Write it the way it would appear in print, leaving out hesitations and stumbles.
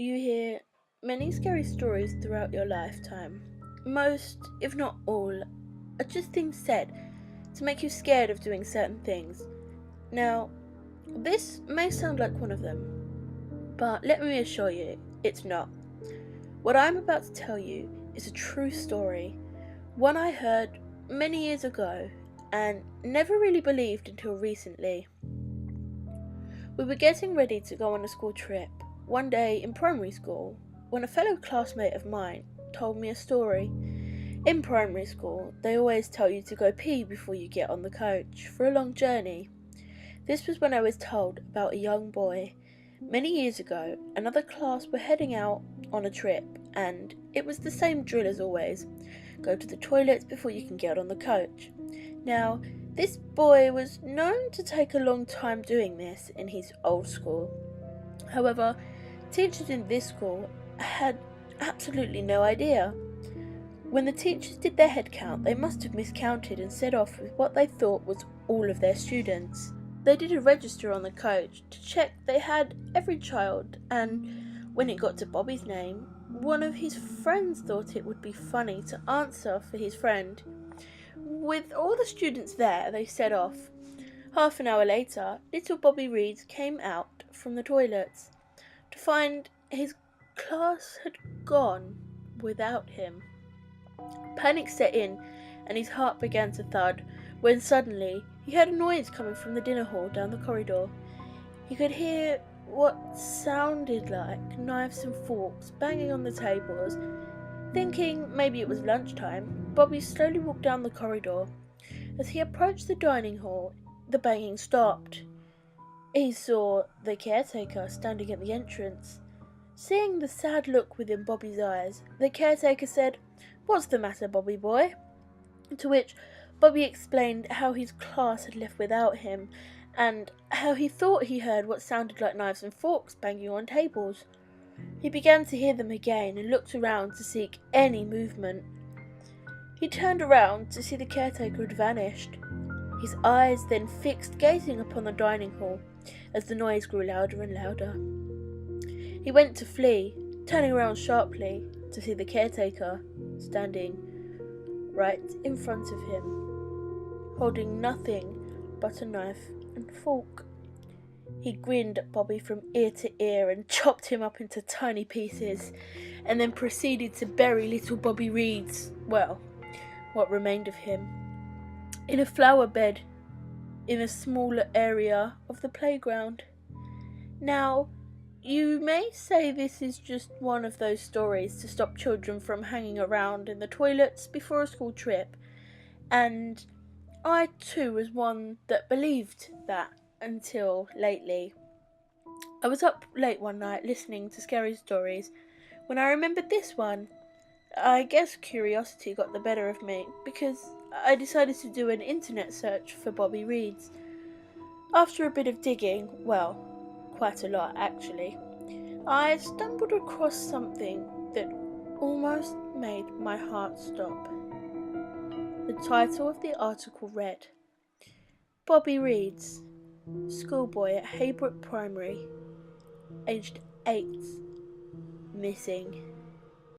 You hear many scary stories throughout your lifetime. Most, if not all, are just things said to make you scared of doing certain things. Now, this may sound like one of them, but let me assure you, it's not. What I'm about to tell you is a true story, one I heard many years ago and never really believed until recently. We were getting ready to go on a school trip one day in primary school when a fellow classmate of mine told me a story. In primary school, they always tell you to go pee before you get on the coach for a long journey. This was when I was told about a young boy. Many years ago, another class were heading out on a trip, and it was the same drill as always: go to the toilets before you can get on the coach. Now, this boy was known to take a long time doing this in his old school. However, teachers in this school had absolutely no idea. When the teachers did their head count, they must have miscounted and set off with what they thought was all of their students. They did a register on the coach to check they had every child, and when it got to Bobby's name, one of his friends thought it would be funny to answer for his friend. With all the students there, they set off. Half an hour later, little Bobby Reed came out from the toilets to find his class had gone without him. Panic set in, and his heart began to thud, when suddenly he heard a noise coming from the dinner hall down the corridor. He could hear what sounded like knives and forks banging on the tables. Thinking maybe it was lunchtime, Bobby slowly walked down the corridor. As he approached the dining hall, the banging stopped. He saw the caretaker standing at the entrance. Seeing the sad look within Bobby's eyes, the caretaker said, "What's the matter, Bobby boy?" To which Bobby explained how his class had left without him, and how he thought he heard what sounded like knives and forks banging on tables. He began to hear them again and looked around to seek any movement. He turned around to see the caretaker had vanished. His eyes then fixed gazing upon the dining hall as the noise grew louder and louder. He went to flee, turning around sharply to see the caretaker standing right in front of him, holding nothing but a knife and fork. He grinned at Bobby from ear to ear and chopped him up into tiny pieces, and then proceeded to bury little Bobby Reed's, well, what remained of him, in a flower bed in a smaller area of the playground. Now, you may say this is just one of those stories to stop children from hanging around in the toilets before a school trip, and I too was one that believed that until lately. I was up late one night listening to scary stories when I remembered this one. I guess curiosity got the better of me because I decided to do an internet search for Bobby Reed's. After a bit of digging, well, quite a lot actually, I stumbled across something that almost made my heart stop. The title of the article read, "Bobby Reed's, schoolboy at Haybrook Primary, aged 8, missing."